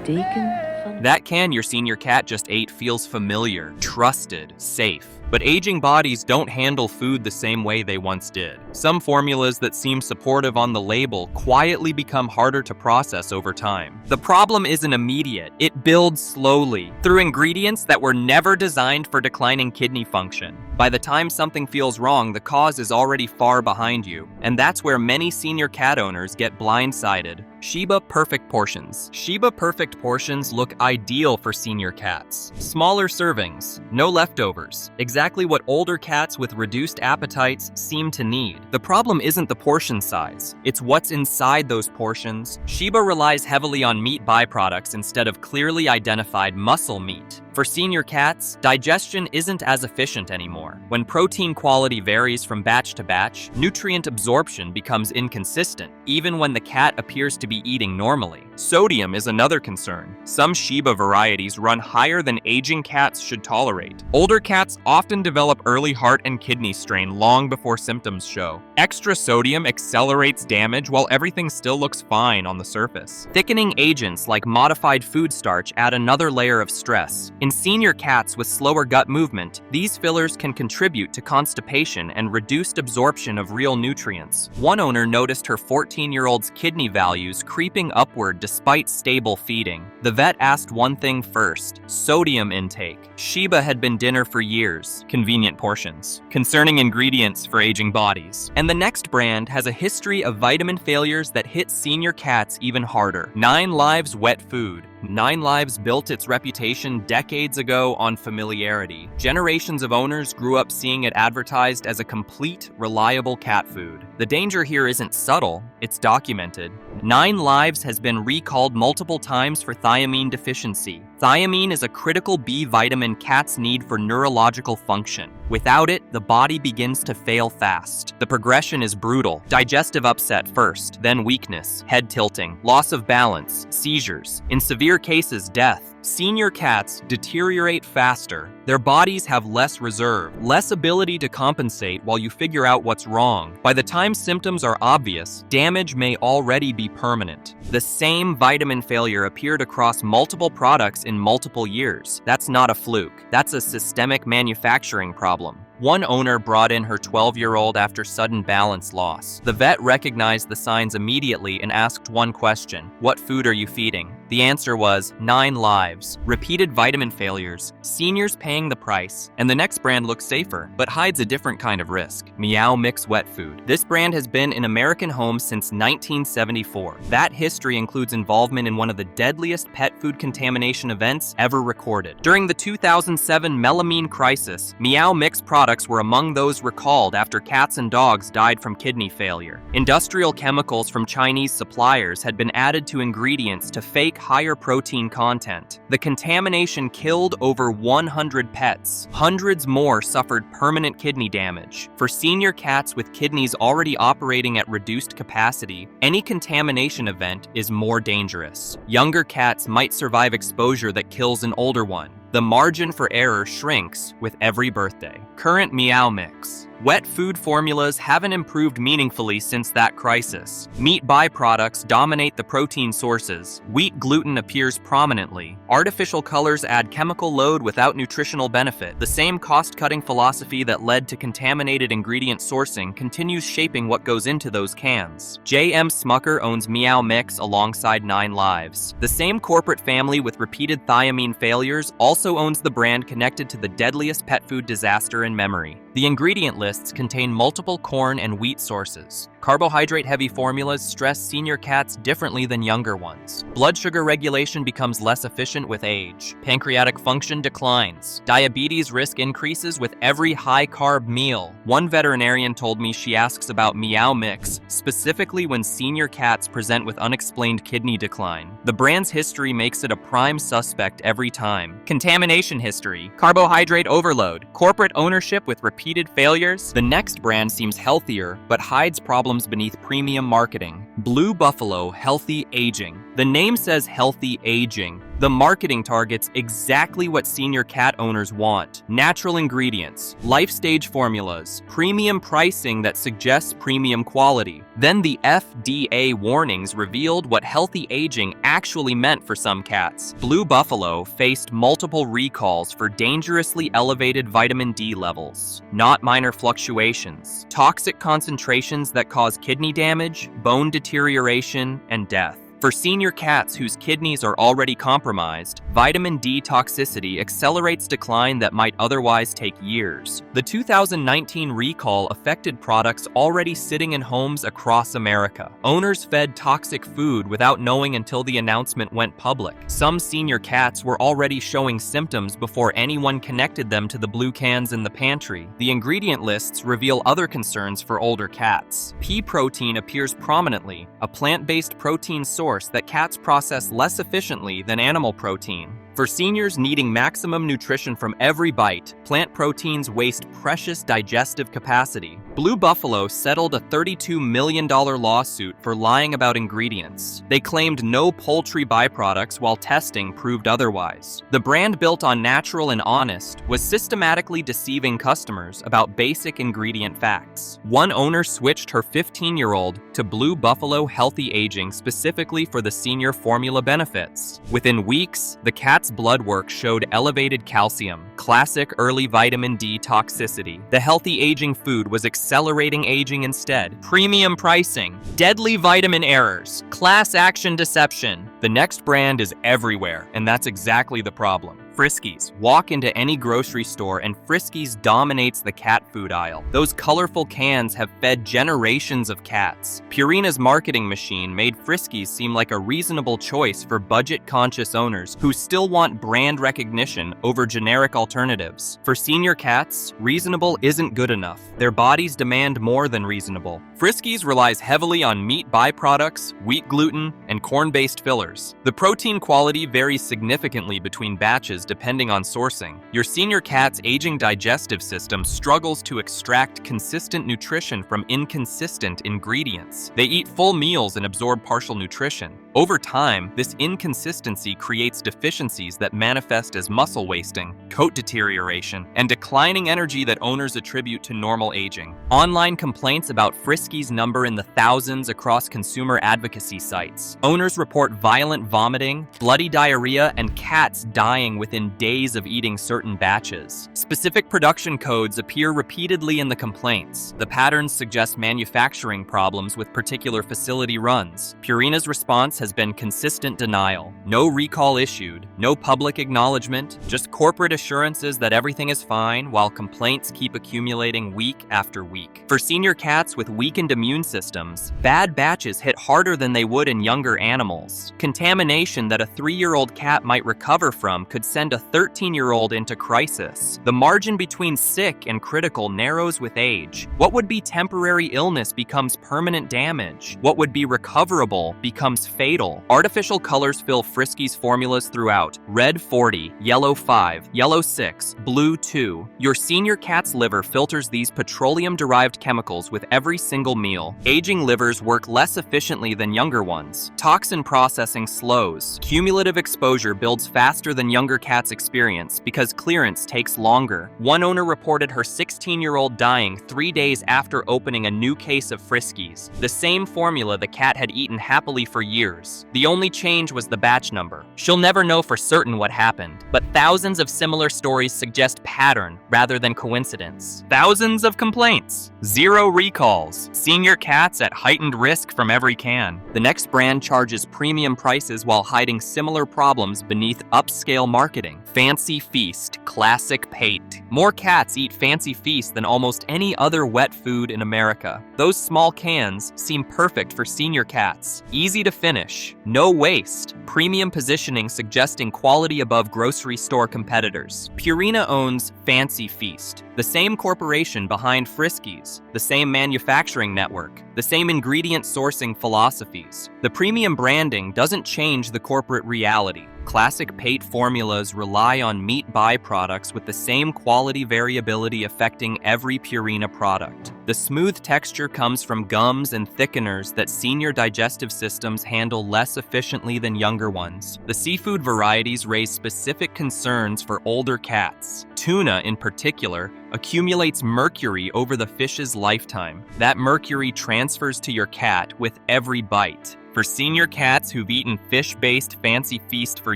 That can your senior cat just ate feels familiar, trusted, safe. But aging bodies don't handle food the same way they once did. Some formulas that seem supportive on the label quietly become harder to process over time. The problem isn't immediate, it builds slowly, through ingredients that were never designed for declining kidney function. By the time something feels wrong, the cause is already far behind you, and that's where many senior cat owners get blindsided. Sheba Perfect Portions. Sheba Perfect Portions look ideal for senior cats. Smaller servings, no leftovers. Exactly what older cats with reduced appetites seem to need. The problem isn't the portion size, it's what's inside those portions. Sheba relies heavily on meat byproducts instead of clearly identified muscle meat. For senior cats, digestion isn't as efficient anymore. When protein quality varies from batch to batch, nutrient absorption becomes inconsistent, even when the cat appears to be eating normally. Sodium is another concern. Some Sheba varieties run higher than aging cats should tolerate. Older cats often develop early heart and kidney strain long before symptoms show. Extra sodium accelerates damage while everything still looks fine on the surface. Thickening agents like modified food starch add another layer of stress. In senior cats with slower gut movement, these fillers can contribute to constipation and reduced absorption of real nutrients. One owner noticed her 14-year-old's kidney values creeping upward despite stable feeding. The vet asked one thing first: sodium intake. Sheba had been dinner for years, convenient portions. Concerning ingredients for aging bodies. And the next brand has a history of vitamin failures that hit senior cats even harder. 9 Lives Wet Food. 9 Lives built its reputation decades ago on familiarity. Generations of owners grew up seeing it advertised as a complete, reliable cat food. The danger here isn't subtle, it's documented. 9 Lives has been recalled multiple times for thiamine deficiency. Thiamine is a critical B vitamin cats need for neurological function. Without it, the body begins to fail fast. The progression is brutal. Digestive upset first, then weakness, head tilting, loss of balance, seizures. In severe cases, death. Senior cats deteriorate faster. Their bodies have less reserve, less ability to compensate while you figure out what's wrong. By the time symptoms are obvious, damage may already be permanent. The same vitamin failure appeared across multiple products in multiple years. That's not a fluke. That's a systemic manufacturing problem. One owner brought in her 12-year-old after sudden balance loss. The vet recognized the signs immediately and asked one question: what food are you feeding? The answer was 9 Lives. Repeated vitamin failures, seniors paying the price, and the next brand looks safer, but hides a different kind of risk. Meow Mix Wet Food. This brand has been in American homes since 1974. That history includes involvement in one of the deadliest pet food contamination events ever recorded. During the 2007 melamine crisis, Meow Mix products were among those recalled after cats and dogs died from kidney failure. Industrial chemicals from Chinese suppliers had been added to ingredients to fake higher protein content. The contamination killed over 100 pets. Hundreds more suffered permanent kidney damage. For senior cats with kidneys already operating at reduced capacity, any contamination event is more dangerous. Younger cats might survive exposure that kills an older one. The margin for error shrinks with every birthday. Current Meow Mix. Wet food formulas haven't improved meaningfully since that crisis. Meat byproducts dominate the protein sources. Wheat gluten appears prominently. Artificial colors add chemical load without nutritional benefit. The same cost-cutting philosophy that led to contaminated ingredient sourcing continues shaping what goes into those cans. J.M. Smucker owns Meow Mix alongside 9 Lives. The same corporate family with repeated thiamine failures also owns the brand connected to the deadliest pet food disaster in memory. The ingredient lists contain multiple corn and wheat sources. Carbohydrate-heavy formulas stress senior cats differently than younger ones. Blood sugar regulation becomes less efficient with age. Pancreatic function declines. Diabetes risk increases with every high-carb meal. One veterinarian told me she asks about Meow Mix, specifically when senior cats present with unexplained kidney decline. The brand's history makes it a prime suspect every time. Contamination history, carbohydrate overload, corporate ownership with repeated failures. The next brand seems healthier, but hides problems beneath premium marketing. Blue Buffalo Healthy Aging. The name says healthy aging, The marketing targets exactly what senior cat owners want: natural ingredients, life stage formulas, premium pricing that suggests premium quality. Then the FDA warnings revealed what healthy aging actually meant for some cats. Blue Buffalo faced multiple recalls for dangerously elevated vitamin D levels, not minor fluctuations, toxic concentrations that cause kidney damage, bone deterioration, and death. For senior cats whose kidneys are already compromised, vitamin D toxicity accelerates decline that might otherwise take years. The 2019 recall affected products already sitting in homes across America. Owners fed toxic food without knowing until the announcement went public. Some senior cats were already showing symptoms before anyone connected them to the blue cans in the pantry. The ingredient lists reveal other concerns for older cats. Pea protein appears prominently, a plant-based protein source that cats process less efficiently than animal protein. For seniors needing maximum nutrition from every bite, plant proteins waste precious digestive capacity. Blue Buffalo settled a $32 million lawsuit for lying about ingredients. They claimed no poultry byproducts while testing proved otherwise. The brand, built on natural and honest, was systematically deceiving customers about basic ingredient facts. One owner switched her 15-year-old to Blue Buffalo Healthy Aging specifically for the senior formula benefits. Within weeks, the cat's blood work showed elevated calcium, classic early vitamin D toxicity. The healthy aging food was accelerating aging instead. Premium pricing, deadly vitamin errors, class action deception. The next brand is everywhere, and that's exactly the problem. Friskies. Walk into any grocery store and Friskies dominates the cat food aisle. Those colorful cans have fed generations of cats. Purina's marketing machine made Friskies seem like a reasonable choice for budget-conscious owners who still want brand recognition over generic alternatives. For senior cats, reasonable isn't good enough. Their bodies demand more than reasonable. Friskies relies heavily on meat byproducts, wheat gluten, and corn-based fillers. The protein quality varies significantly between batches depending on sourcing. Your senior cat's aging digestive system struggles to extract consistent nutrition from inconsistent ingredients. They eat full meals and absorb partial nutrition. Over time, this inconsistency creates deficiencies that manifest as muscle wasting, coat deterioration, and declining energy that owners attribute to normal aging. Online complaints about Friskies number in the thousands across consumer advocacy sites. Owners report violent vomiting, bloody diarrhea, and cats dying within days of eating certain batches. Specific production codes appear repeatedly in the complaints. The patterns suggest manufacturing problems with particular facility runs. Purina's response has been consistent denial. No recall issued, no public acknowledgement, just corporate assurances that everything is fine while complaints keep accumulating week after week. For senior cats with weakened immune systems, bad batches hit harder than they would in younger animals. Contamination that a 3-year-old cat might recover from could send a 13-year-old into crisis. The margin between sick and critical narrows with age. What would be temporary illness becomes permanent damage. What would be recoverable becomes fatal. Artificial colors fill Friskies formulas throughout. Red 40, yellow 5, yellow 6, blue 2. Your senior cat's liver filters these petroleum-derived chemicals with every single meal. Aging livers work less efficiently than younger ones. Toxin processing slows. Cumulative exposure builds faster than younger cats experience because clearance takes longer. One owner reported her 16-year-old dying 3 days after opening a new case of Friskies, the same formula the cat had eaten happily for years. The only change was the batch number. She'll never know for certain what happened, but thousands of similar stories suggest pattern rather than coincidence. Thousands of complaints, 0 recalls, senior cats at heightened risk from every can. The next brand charges premium prices while hiding similar problems beneath upscale marketing. Fancy Feast, classic pate. More cats eat Fancy Feast than almost any other wet food in America. Those small cans seem perfect for senior cats. Easy to finish, no waste. Premium positioning suggesting quality above grocery store competitors. Purina owns Fancy Feast, the same corporation behind Friskies, the same manufacturing network, the same ingredient sourcing philosophies. The premium branding doesn't change the corporate reality. Classic pate formulas rely on meat byproducts with the same quality variability affecting every Purina product. The smooth texture comes from gums and thickeners that senior digestive systems handle less efficiently than younger ones. The seafood varieties raise specific concerns for older cats. Tuna, in particular, accumulates mercury over the fish's lifetime. That mercury transfers to your cat with every bite. For senior cats who've eaten fish-based fancy feast for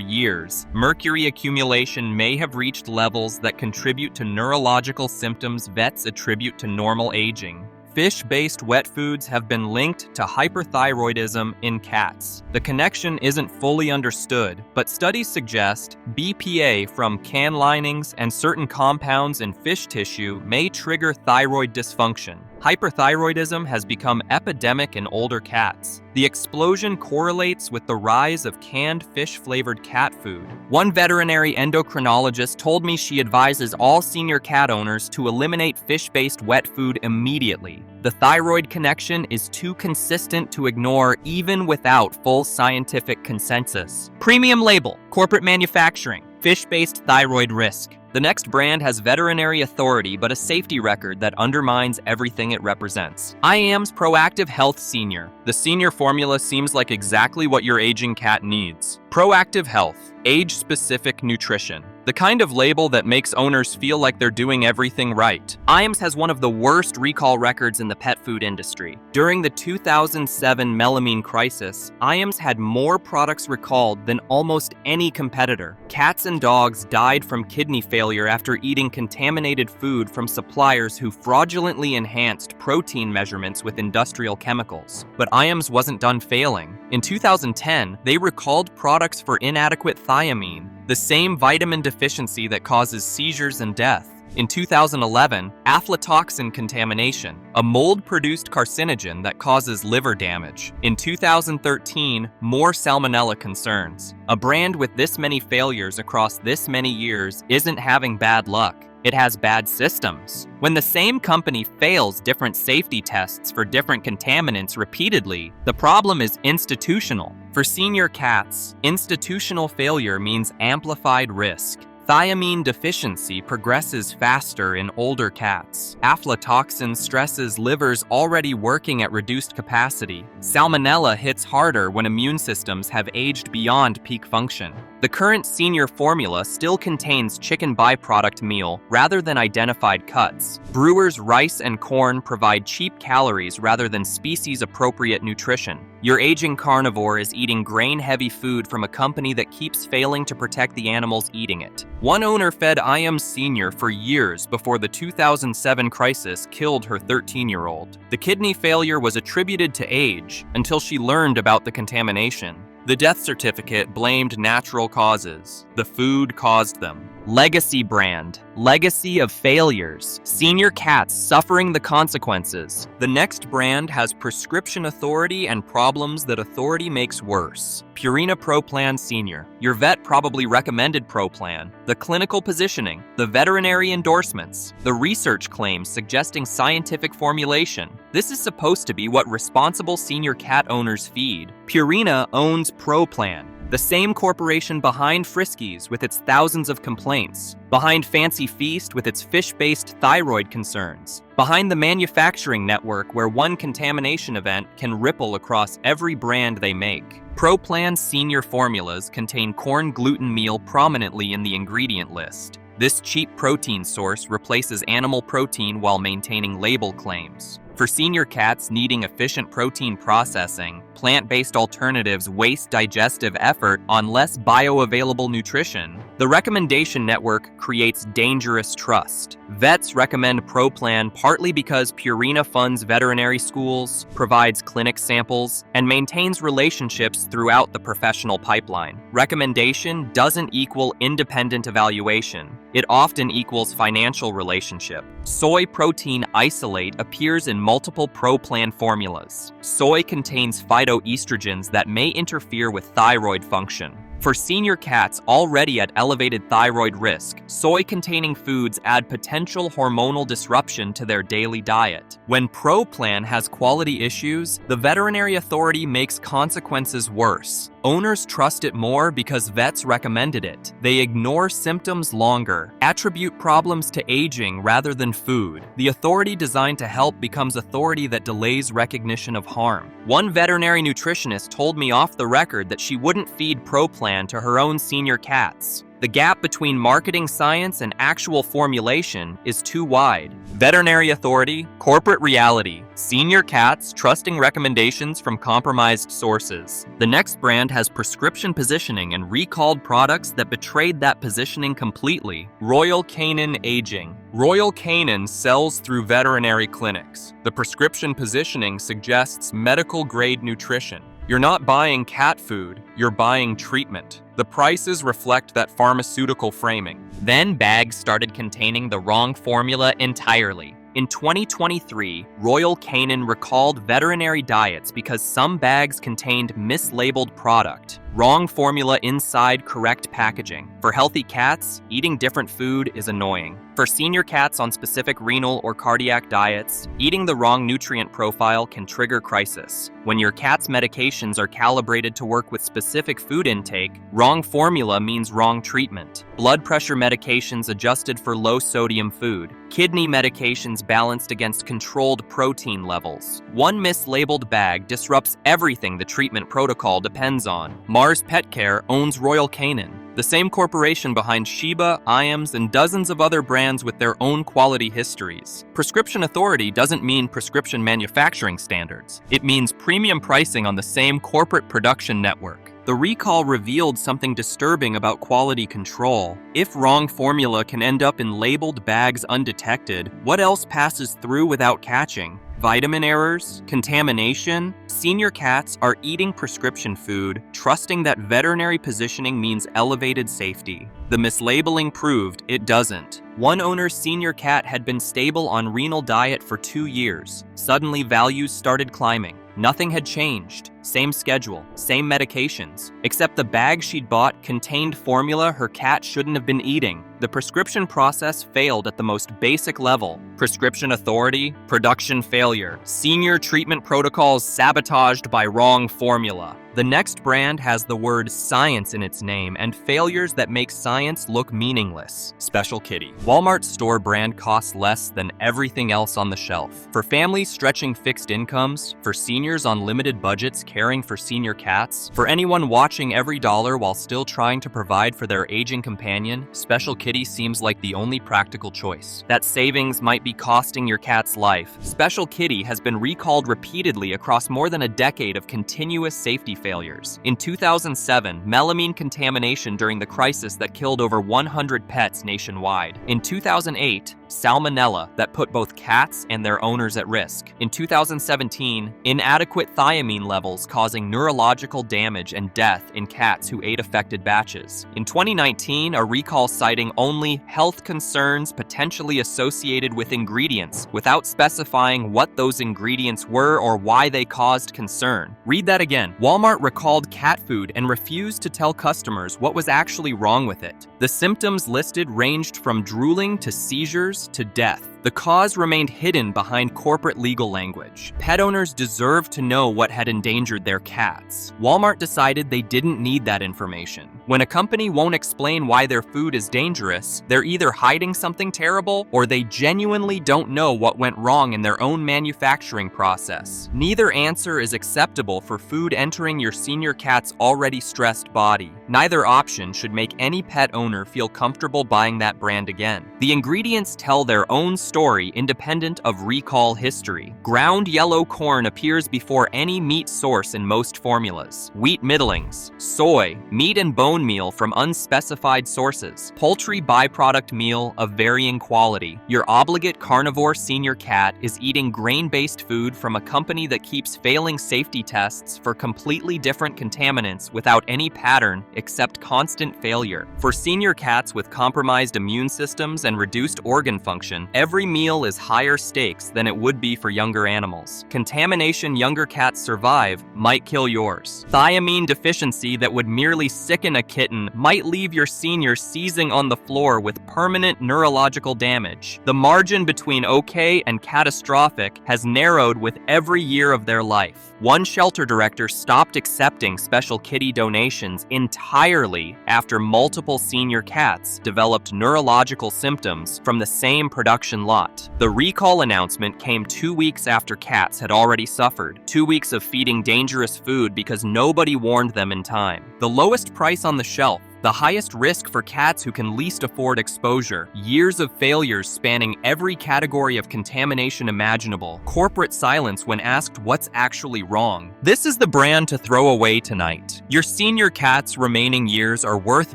years, mercury accumulation may have reached levels that contribute to neurological symptoms vets attribute to normal aging. Fish-based wet foods have been linked to hyperthyroidism in cats. The connection isn't fully understood, but studies suggest BPA from can linings and certain compounds in fish tissue may trigger thyroid dysfunction. Hyperthyroidism has become epidemic in older cats. The explosion correlates with the rise of canned fish-flavored cat food. One veterinary endocrinologist told me she advises all senior cat owners to eliminate fish-based wet food immediately. The thyroid connection is too consistent to ignore even without full scientific consensus. Premium label, corporate manufacturing, fish-based thyroid risk. The next brand has veterinary authority but a safety record that undermines everything it represents. Iams Proactive Health Senior. The senior formula seems like exactly what your aging cat needs. Proactive Health, age-specific nutrition. The kind of label that makes owners feel like they're doing everything right. Iams has one of the worst recall records in the pet food industry. During the 2007 melamine crisis, Iams had more products recalled than almost any competitor. Cats and dogs died from kidney failure after eating contaminated food from suppliers who fraudulently enhanced protein measurements with industrial chemicals. But Iams wasn't done failing. In 2010, they recalled products for inadequate thiamine, the same vitamin deficiency that causes seizures and death. In 2011, aflatoxin contamination, a mold-produced carcinogen that causes liver damage. In 2013, more salmonella concerns. A brand with this many failures across this many years isn't having bad luck. It has bad systems. When the same company fails different safety tests for different contaminants repeatedly, the problem is institutional. For senior cats, institutional failure means amplified risk. Thiamine deficiency progresses faster in older cats. Aflatoxin stresses livers already working at reduced capacity. Salmonella hits harder when immune systems have aged beyond peak function. The current senior formula still contains chicken byproduct meal rather than identified cuts. Brewers' rice and corn provide cheap calories rather than species-appropriate nutrition. Your aging carnivore is eating grain-heavy food from a company that keeps failing to protect the animals eating it. One owner fed Iams Senior for years before the 2007 crisis killed her 13-year-old. The kidney failure was attributed to age until she learned about the contamination. The death certificate blamed natural causes. The food caused them. Legacy brand. Legacy of failures. Senior cats suffering the consequences. The next brand has prescription authority and problems that authority makes worse. Purina Pro Plan Senior. Your vet probably recommended Pro Plan. The clinical positioning. The veterinary endorsements. The research claims suggesting scientific formulation. This is supposed to be what responsible senior cat owners feed. Purina owns Pro Plan, the same corporation behind Friskies with its thousands of complaints, behind Fancy Feast with its fish-based thyroid concerns, behind the manufacturing network where one contamination event can ripple across every brand they make. Pro Plan Senior formulas contain corn gluten meal prominently in the ingredient list. This cheap protein source replaces animal protein while maintaining label claims. For senior cats needing efficient protein processing, plant-based alternatives waste digestive effort on less bioavailable nutrition. The recommendation network creates dangerous trust. Vets recommend Pro Plan partly because Purina funds veterinary schools, provides clinic samples, and maintains relationships throughout the professional pipeline. Recommendation doesn't equal independent evaluation. It often equals financial relationship. Soy protein isolate appears in multiple Pro Plan formulas. Soy contains phytoestrogens that may interfere with thyroid function. For senior cats already at elevated thyroid risk, soy-containing foods add potential hormonal disruption to their daily diet. When Pro Plan has quality issues, the veterinary authority makes consequences worse. Owners trust it more because vets recommended it. They ignore symptoms longer, attribute problems to aging rather than food. The authority designed to help becomes authority that delays recognition of harm. One veterinary nutritionist told me off the record that she wouldn't feed Pro Plan to her own senior cats. The gap between marketing science and actual formulation is too wide. Veterinary authority, corporate reality, senior cats trusting recommendations from compromised sources. The next brand has prescription positioning and recalled products that betrayed that positioning completely. Royal Canin Aging. Royal Canin sells through veterinary clinics. The prescription positioning suggests medical-grade nutrition. You're not buying cat food, you're buying treatment. The prices reflect that pharmaceutical framing. Then bags started containing the wrong formula entirely. In 2023, Royal Canin recalled veterinary diets because some bags contained mislabeled product. Wrong formula inside correct packaging. For healthy cats, eating different food is annoying. For senior cats on specific renal or cardiac diets, eating the wrong nutrient profile can trigger crisis. When your cat's medications are calibrated to work with specific food intake, wrong formula means wrong treatment. Blood pressure medications adjusted for low sodium food. Kidney medications balanced against controlled protein levels. One mislabeled bag disrupts everything the treatment protocol depends on. Mars Pet Care owns Royal Canin, the same corporation behind Sheba, Iams, and dozens of other brands with their own quality histories. Prescription authority doesn't mean prescription manufacturing standards. It means premium pricing on the same corporate production network. The recall revealed something disturbing about quality control. If wrong formula can end up in labeled bags undetected, what else passes through without catching? Vitamin errors, contamination. Senior cats are eating prescription food, trusting that veterinary positioning means elevated safety. The mislabeling proved it doesn't. One owner's senior cat had been stable on renal diet for 2 years. Suddenly, values started climbing. Nothing had changed. Same schedule, same medications, except the bag she'd bought contained formula her cat shouldn't have been eating. The prescription process failed at the most basic level. Prescription authority, production failure, senior treatment protocols sabotaged by wrong formula. The next brand has the word science in its name and failures that make science look meaningless. Special Kitty. Walmart store brand costs less than everything else on the shelf. For families stretching fixed incomes, for seniors on limited budgets caring for senior cats, for anyone watching every dollar while still trying to provide for their aging companion, Special Kitty seems like the only practical choice. That savings might be costing your cat's life. Special Kitty has been recalled repeatedly across more than a decade of continuous safety failures. In 2007, melamine contamination during the crisis that killed over 100 pets nationwide. In 2008, salmonella that put both cats and their owners at risk. In 2017, inadequate thiamine levels causing neurological damage and death in cats who ate affected batches. In 2019, a recall citing only health concerns potentially associated with ingredients without specifying what those ingredients were or why they caused concern. Read that again. Walmart recalled cat food and refused to tell customers what was actually wrong with it. The symptoms listed ranged from drooling to seizures to death. The cause remained hidden behind corporate legal language. Pet owners deserved to know what had endangered their cats. Walmart decided they didn't need that information. When a company won't explain why their food is dangerous, they're either hiding something terrible or they genuinely don't know what went wrong in their own manufacturing process. Neither answer is acceptable for food entering your senior cat's already stressed body. Neither option should make any pet owner feel comfortable buying that brand again. The ingredients tell their own story independent of recall history. Ground yellow corn appears before any meat source in most formulas. Wheat middlings, soy, meat and bone meal from unspecified sources, poultry byproduct meal of varying quality. Your obligate carnivore senior cat is eating grain-based food from a company that keeps failing safety tests for completely different contaminants without any pattern except constant failure. For senior cats with compromised immune systems and reduced organ function, every every meal is higher stakes than it would be for younger animals. Contamination younger cats survive might kill yours. Thiamine deficiency that would merely sicken a kitten might leave your senior seizing on the floor with permanent neurological damage. The margin between okay and catastrophic has narrowed with every year of their life. One shelter director stopped accepting special kitty donations entirely after multiple senior cats developed neurological symptoms from the same production lot. The recall announcement came 2 weeks after cats had already suffered 2 weeks of feeding dangerous food because nobody warned them in time. The lowest price on the shelf, the highest risk for cats who can least afford exposure, years of failures spanning every category of contamination imaginable, corporate silence when asked what's actually wrong. This is the brand to throw away tonight. Your senior cat's remaining years are worth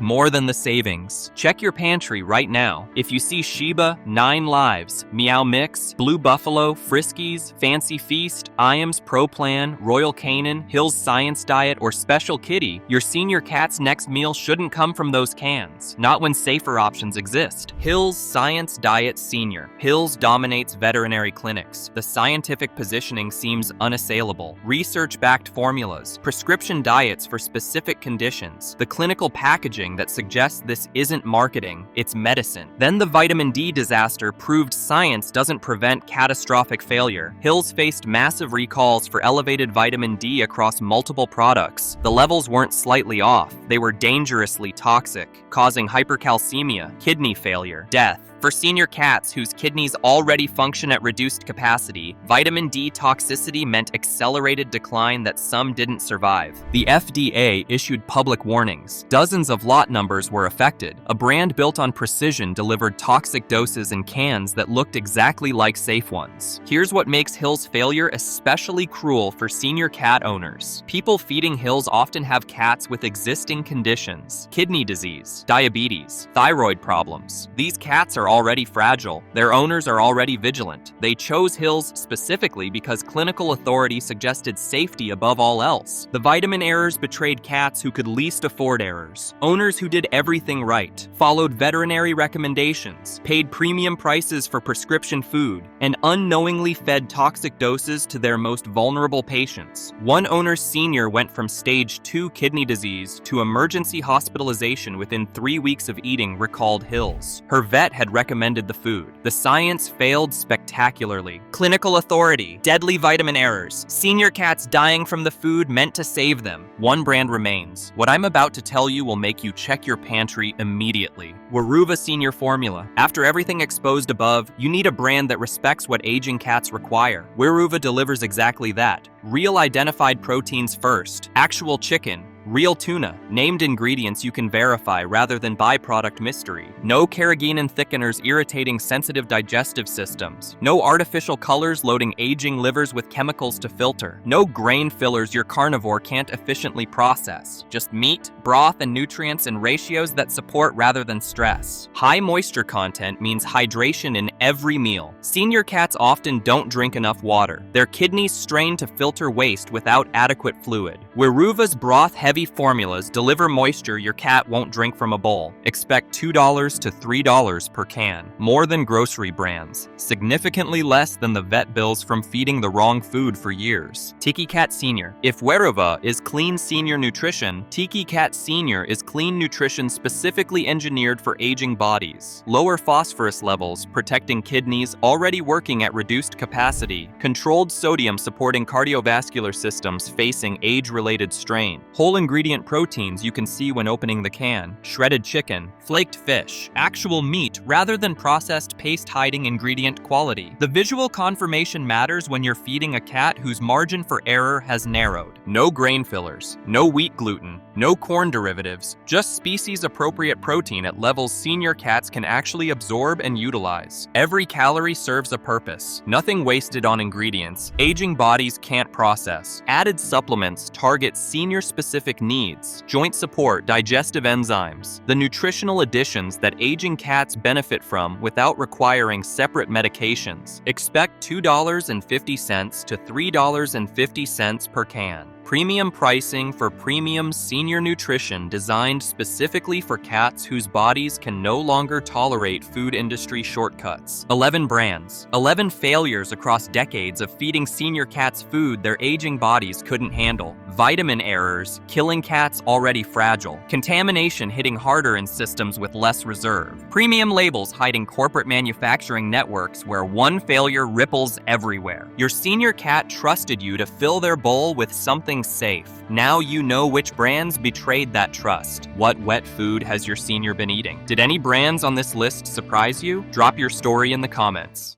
more than the savings. Check your pantry right now. If you see Sheba, 9 Lives, Meow Mix, Blue Buffalo, Friskies, Fancy Feast, Iams Pro Plan, Royal Canin, Hill's Science Diet, or Special Kitty, your senior cat's next meal shouldn't come from those cans, not when safer options exist. Hill's Science Diet Senior. Hill's dominates veterinary clinics. The scientific positioning seems unassailable. Research-backed formulas, prescription diets for specific conditions, the clinical packaging that suggests this isn't marketing, it's medicine. Then the vitamin D disaster proved science doesn't prevent catastrophic failure. Hill's faced massive recalls for elevated vitamin D across multiple products. The levels weren't slightly off, they were dangerously toxic, causing hypercalcemia, kidney failure, death. For senior cats whose kidneys already function at reduced capacity, vitamin D toxicity meant accelerated decline that some didn't survive. The FDA issued public warnings. Dozens of lot numbers were affected. A brand built on precision delivered toxic doses in cans that looked exactly like safe ones. Here's what makes Hill's failure especially cruel for senior cat owners. People feeding Hill's often have cats with existing conditions: kidney disease, diabetes, thyroid problems. These cats are already fragile. Their owners are already vigilant. They chose Hill's specifically because clinical authority suggested safety above all else. The vitamin errors betrayed cats who could least afford errors. Owners who did everything right, followed veterinary recommendations, paid premium prices for prescription food, and unknowingly fed toxic doses to their most vulnerable patients. One owner's senior went from stage 2 kidney disease to emergency hospitalization within 3 weeks of eating recalled Hill's. Her vet had recommended the food. The science failed spectacularly. Clinical authority, deadly vitamin errors, senior cats dying from the food meant to save them. One brand remains. What I'm about to tell you will make you check your pantry immediately. Weruva Senior Formula. After everything exposed above, you need a brand that respects what aging cats require. Weruva delivers exactly that. Real identified proteins first. Actual chicken. Real tuna, named ingredients you can verify rather than byproduct mystery. No carrageenan thickeners irritating sensitive digestive systems. No artificial colors loading aging livers with chemicals to filter. No grain fillers your carnivore can't efficiently process. Just meat, broth, and nutrients in ratios that support rather than stress. High moisture content means hydration in every meal. Senior cats often don't drink enough water. Their kidneys strain to filter waste without adequate fluid. Weruva's broth-heavy formulas deliver moisture your cat won't drink from a bowl. Expect $2 to $3 per can, more than grocery brands, significantly less than the vet bills from feeding the wrong food for years. Tiki Cat Senior. If Weruva is clean senior nutrition, Tiki Cat Senior is clean nutrition specifically engineered for aging bodies. Lower phosphorus levels, protecting kidneys already working at reduced capacity. Controlled sodium supporting cardiovascular systems facing age-related strain. Whole ingredient proteins you can see when opening the can. Shredded chicken, flaked fish, actual meat rather than processed paste-hiding ingredient quality. The visual confirmation matters when you're feeding a cat whose margin for error has narrowed. No grain fillers, no wheat gluten, no corn derivatives, just species-appropriate protein at levels senior cats can actually absorb and utilize. Every calorie serves a purpose. Nothing wasted on ingredients aging bodies can't process. Added supplements target senior-specific needs, joint support, digestive enzymes, the nutritional additions that aging cats benefit from without requiring separate medications. Expect $2.50 to $3.50 per can. Premium pricing for premium senior nutrition designed specifically for cats whose bodies can no longer tolerate food industry shortcuts. 11 brands. 11 failures across decades of feeding senior cats food their aging bodies couldn't handle. Vitamin errors, killing cats already fragile. Contamination hitting harder in systems with less reserve. Premium labels hiding corporate manufacturing networks where one failure ripples everywhere. Your senior cat trusted you to fill their bowl with something safe. Now you know which brands betrayed that trust. What wet food has your senior been eating? Did any brands on this list surprise you? Drop your story in the comments.